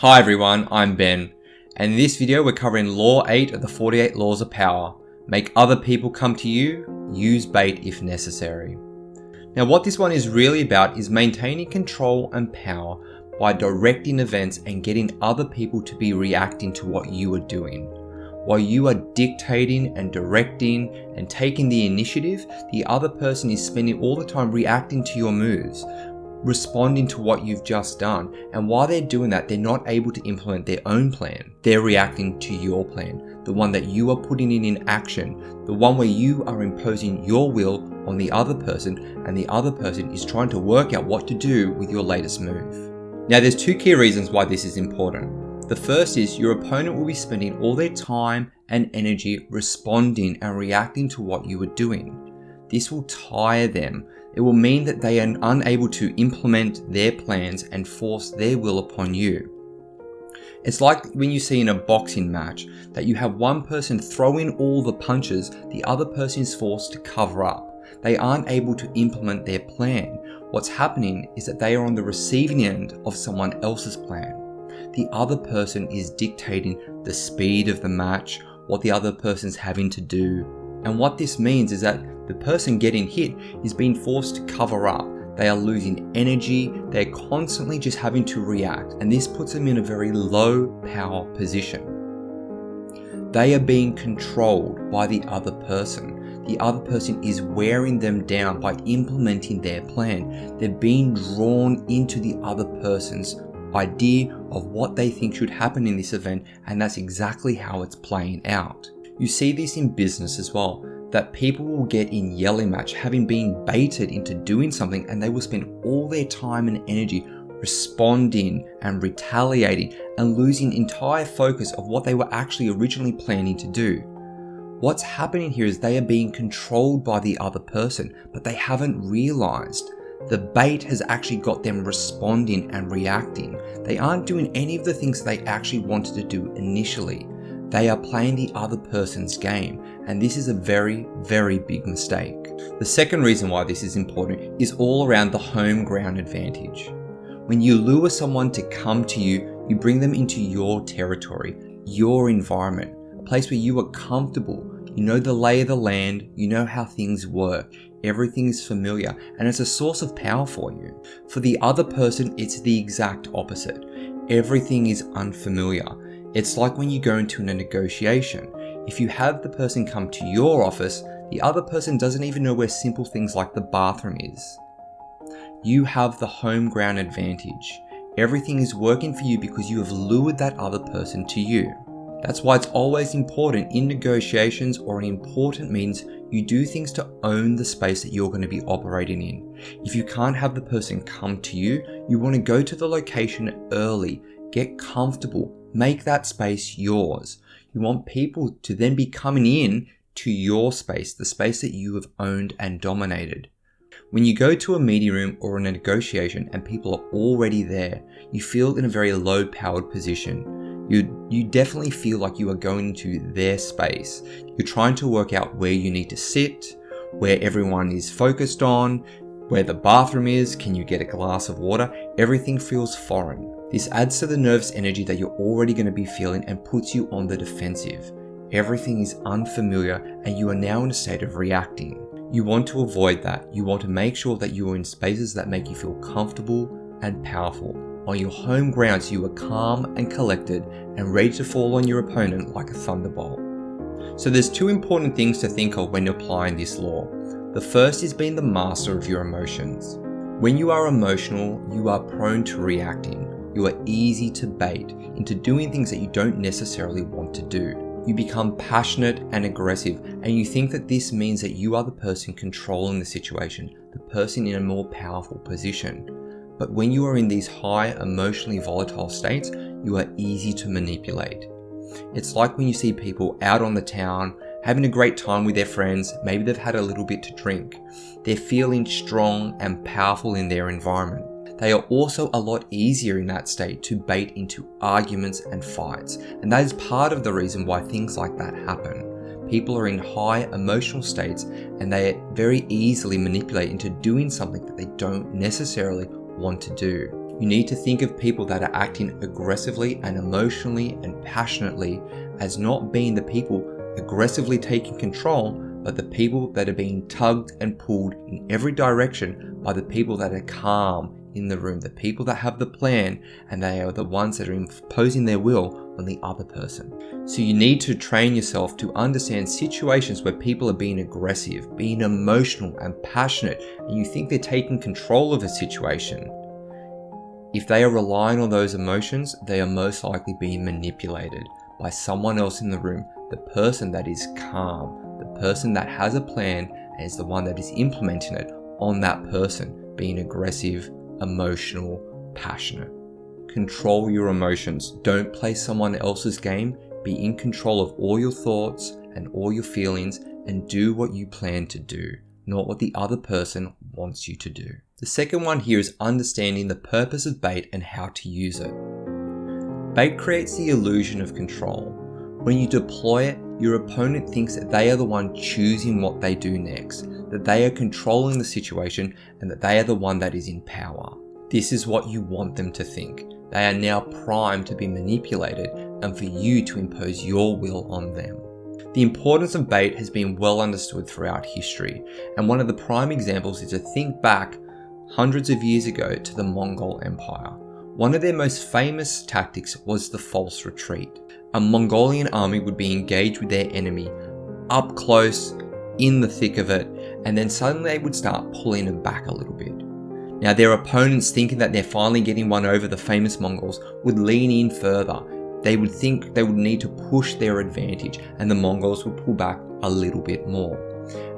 Hi everyone, I'm Ben, and in this video we're covering Law 8 of the 48 Laws of Power. Make other people come to you, use bait if necessary. Now what this one is really about is maintaining control and power by directing events and getting other people to be reacting to what you are doing. While you are dictating and directing and taking the initiative, the other person is spending all the time reacting to your moves, responding to what you've just done. And while they're doing that, they're not able to implement their own plan. They're reacting to your plan, the one that you are putting in action, the one where you are imposing your will on the other person, and the other person is trying to work out what to do with your latest move. Now there's two key reasons why this is important. The first is your opponent will be spending all their time and energy responding and reacting to what you are doing. This will tire them. It will mean that they are unable to implement their plans and force their will upon you. It's like when you see in a boxing match that you have one person throwing all the punches, the other person is forced to cover up. They aren't able to implement their plan. What's happening is that they are on the receiving end of someone else's plan. The other person is dictating the speed of the match, what the other person's having to do. And what this means is that the person getting hit is being forced to cover up. They are losing energy. They're constantly just having to react. And this puts them in a very low power position. They are being controlled by the other person. The other person is wearing them down by implementing their plan. They're being drawn into the other person's idea of what they think should happen in this event. And that's exactly how it's playing out. You see this in business as well, that people will get in yelling match having been baited into doing something, and they will spend all their time and energy responding and retaliating and losing entire focus of what they were actually originally planning to do. What's happening here is they are being controlled by the other person, but they haven't realized the bait has actually got them responding and reacting. They aren't doing any of the things they actually wanted to do initially. They are playing the other person's game, and this is a very, very big mistake. The second reason why this is important is all around the home ground advantage. When you lure someone to come to you, you bring them into your territory, your environment, a place where you are comfortable. You know the lay of the land, you know how things work, everything is familiar, and it's a source of power for you. For the other person, it's the exact opposite. Everything is unfamiliar. It's like when you go into a negotiation. If you have the person come to your office, the other person doesn't even know where simple things like the bathroom is. You have the home ground advantage. Everything is working for you because you have lured that other person to you. That's why it's always important in negotiations or in important meetings, you do things to own the space that you're going to be operating in. If you can't have the person come to you, you want to go to the location early, get comfortable, make that space yours. You want people to then be coming in to your space, the space that you have owned and dominated. When you go to a meeting room or in a negotiation and people are already there, you feel in a very low powered position. You definitely feel like you are going into their space. You're trying to work out where you need to sit, where everyone is focused on, where the bathroom is, can you get a glass of water? Everything feels foreign. This adds to the nervous energy that you're already going to be feeling and puts you on the defensive. Everything is unfamiliar and you are now in a state of reacting. You want to avoid that. You want to make sure that you are in spaces that make you feel comfortable and powerful. On your home grounds, you are calm and collected and ready to fall on your opponent like a thunderbolt. So there's two important things to think of when applying this law. The first is being the master of your emotions. When you are emotional, you are prone to reacting. You are easy to bait into doing things that you don't necessarily want to do. You become passionate and aggressive, and you think that this means that you are the person controlling the situation, the person in a more powerful position. But when you are in these high emotionally volatile states, you are easy to manipulate. It's like when you see people out on the town, having a great time with their friends, maybe they've had a little bit to drink. They're feeling strong and powerful in their environment. They are also a lot easier in that state to bait into arguments and fights. And that is part of the reason why things like that happen. People are in high emotional states and they very easily manipulate into doing something that they don't necessarily want to do. You need to think of people that are acting aggressively and emotionally and passionately as not being the people aggressively taking control, but the people that are being tugged and pulled in every direction by the people that are calm in the room, the people that have the plan, and they are the ones that are imposing their will on the other person. So you need to train yourself to understand situations where people are being aggressive, being emotional and passionate, and you think they're taking control of a situation. If they are relying on those emotions, they are most likely being manipulated by someone else in the room, the person that is calm, the person that has a plan and is the one that is implementing it on that person, being aggressive, emotional, passionate. Control your emotions. Don't play someone else's game. Be in control of all your thoughts and all your feelings and do what you plan to do, not what the other person wants you to do. The second one here is understanding the purpose of bait and how to use it. Bait creates the illusion of control. When you deploy it, your opponent thinks that they are the one choosing what they do next, that they are controlling the situation, and that they are the one that is in power. This is what you want them to think. They are now primed to be manipulated and for you to impose your will on them. The importance of bait has been well understood throughout history, and one of the prime examples is to think back hundreds of years ago to the Mongol Empire. One of their most famous tactics was the false retreat. A Mongolian army would be engaged with their enemy up close, in the thick of it, and then suddenly they would start pulling them back a little bit. Now their opponents, thinking that they're finally getting one over, the famous Mongols, would lean in further. They would think they would need to push their advantage, and the Mongols would pull back a little bit more.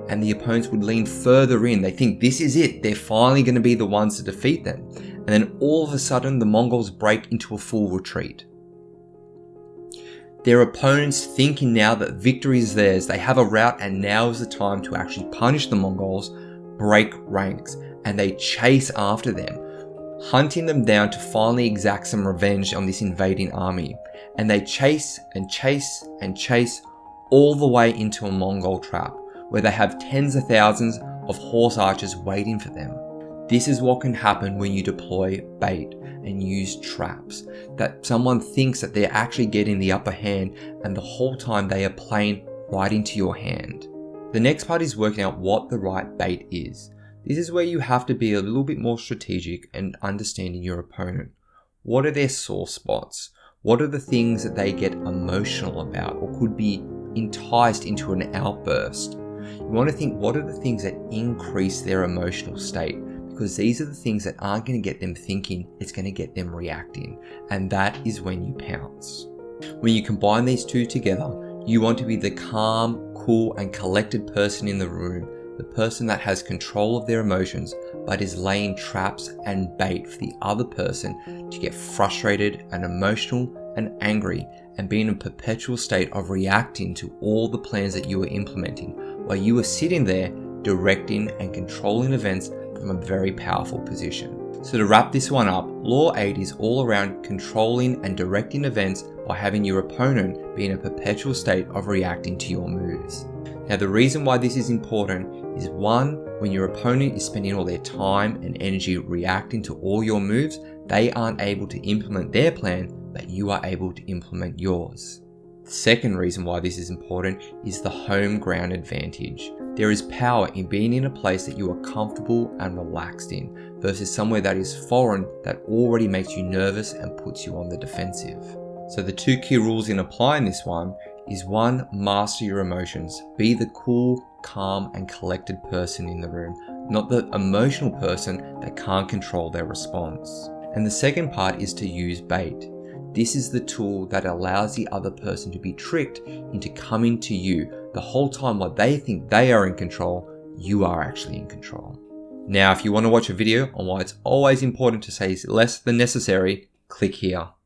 And the opponents would lean further in. They think this is it. They're finally going to be the ones to defeat them. And then all of a sudden, the Mongols break into a full retreat. Their opponents, thinking now that victory is theirs, they have a rout, and now is the time to actually punish the Mongols, break ranks, and they chase after them, hunting them down to finally exact some revenge on this invading army. And they chase and chase and chase all the way into a Mongol trap, where they have tens of thousands of horse archers waiting for them. This is what can happen when you deploy bait and use traps, that someone thinks that they're actually getting the upper hand, and the whole time they are playing right into your hand. The next part is working out what the right bait is. This is where you have to be a little bit more strategic and understanding your opponent. What are their sore spots? What are the things that they get emotional about or could be enticed into an outburst? You want to think, what are the things that increase their emotional state? Because these are the things that aren't going to get them thinking, it's going to get them reacting. And that is when you pounce. When you combine these two together, you want to be the calm, cool, and collected person in the room, the person that has control of their emotions, but is laying traps and bait for the other person to get frustrated and emotional and angry and be in a perpetual state of reacting to all the plans that you are implementing, while you are sitting there directing and controlling events from a very powerful position. So to wrap this one up, Law 8 is all around controlling and directing events by having your opponent be in a perpetual state of reacting to your moves. Now the reason why this is important is, one, when your opponent is spending all their time and energy reacting to all your moves, they aren't able to implement their plan, but you are able to implement yours. The second reason why this is important is the home ground advantage. There is power in being in a place that you are comfortable and relaxed in versus somewhere that is foreign that already makes you nervous and puts you on the defensive. So the two key rules in applying this one is, one, master your emotions. Be the cool, calm, and collected person in the room, not the emotional person that can't control their response. And the second part is to use bait. This is the tool that allows the other person to be tricked into coming to you the whole time while they think they are in control, you are actually in control. Now, if you want to watch a video on why it's always important to say less than necessary, click here.